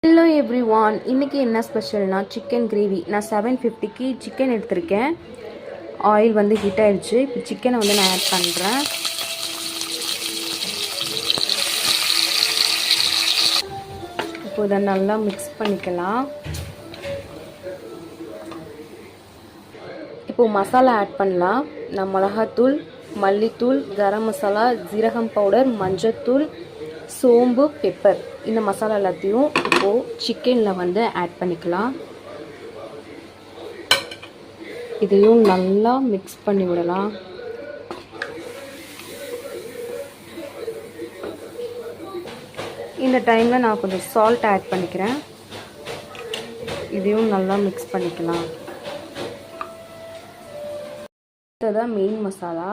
Hello everyone, இன்றைக்கி என்ன ஸ்பெஷல்னா chicken gravy. நான் 750க்கு சிக்கன் எடுத்திருக்கேன். ஆயில் வந்து ஹீட் ஆயிடுச்சு. இப்போ சிக்கனை வந்து நான் ஆட் பண்ணுறேன். இப்போ இதை நல்லா மிக்ஸ் பண்ணிக்கலாம். இப்போது மசாலா ஆட் பண்ணலாம். நான் மிளகாத்தூள், மல்லித்தூள், கரம் மசாலா, ஜீரகம் பவுடர், மஞ்சத்தூள், சோம்பு, பெப்பர், இந்த மசாலா எல்லாத்தையும் இப்போது சிக்கனில் வந்து ஆட் பண்ணிக்கலாம். இதையும் நல்லா மிக்ஸ் பண்ணி விடலாம். இந்த டைமில் நான் கொஞ்சம் சால்ட் ஆட் பண்ணிக்கிறேன். இதையும் நல்லா மிக்ஸ் பண்ணிக்கலாம். அடுத்ததான் மெயின் மசாலா.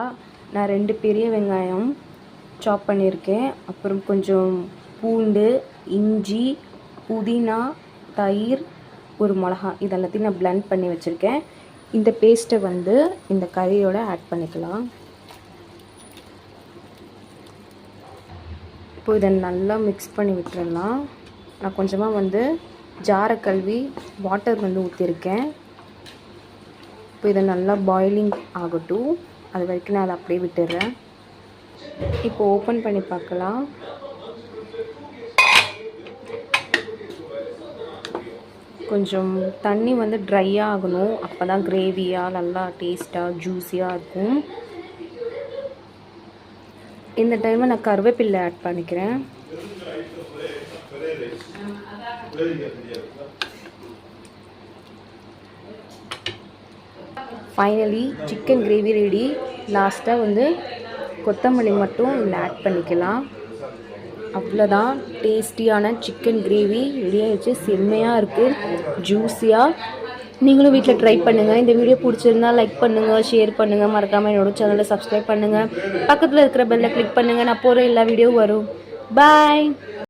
நான் 2 பெரிய வெங்காயம் சாப் பண்ணியிருக்கேன். அப்புறம் கொஞ்சம் பூண்டு, இஞ்சி, புதினா, தயிர், ஒரு மிளகா, இதெல்லாத்தையும் நான் பிளெண்ட் பண்ணி வச்சுருக்கேன். இந்த பேஸ்ட்டை வந்து இந்த கறியோட ஆட் பண்ணிக்கலாம். இப்போ இதை நல்லா மிக்ஸ் பண்ணி விட்டுறலாம். நான் கொஞ்சமாக வந்து ஜாரை கழுவி வாட்டர் வந்து ஊற்றிருக்கேன். இப்போ இதை நல்லா பாயிலிங் ஆகட்டும். அது வரைக்கும் நான் அதை அப்படியே விட்டுடுறேன். இப்போ ஓப்பன் பண்ணி பார்க்கலாம். கொஞ்சம் தண்ணி வந்து ட்ரையாக ஆகணும். அப்போ தான் கிரேவியாக நல்லா டேஸ்ட்டாக ஜூஸியாக இருக்கும். இந்த டைமில் நான் கருவேப்பிலை ஆட் பண்ணிக்கிறேன். Finally chicken gravy ready. லாஸ்ட்டாக வந்து கொத்தமல்லி மட்டும் இதில் ஆட் பண்ணிக்கலாம். அவ்வளோதான், டேஸ்டியான சிக்கன் கிரேவி ரெடி ஆகிடுச்சு. செம்மையாக இருக்குது, ஜூஸியாக. நீங்களும் வீட்டில் ட்ரை பண்ணுங்கள். இந்த வீடியோ பிடிச்சிருந்தா லைக் பண்ணுங்கள், ஷேர் பண்ணுங்கள். மறக்காமல் என்னோடய சேனலை சப்ஸ்கிரைப் பண்ணுங்கள். பக்கத்தில் இருக்கிற பெல்லை கிளிக் பண்ணுங்கள். நான் போகிற எல்லா வீடியோவும் வரும். பாய்.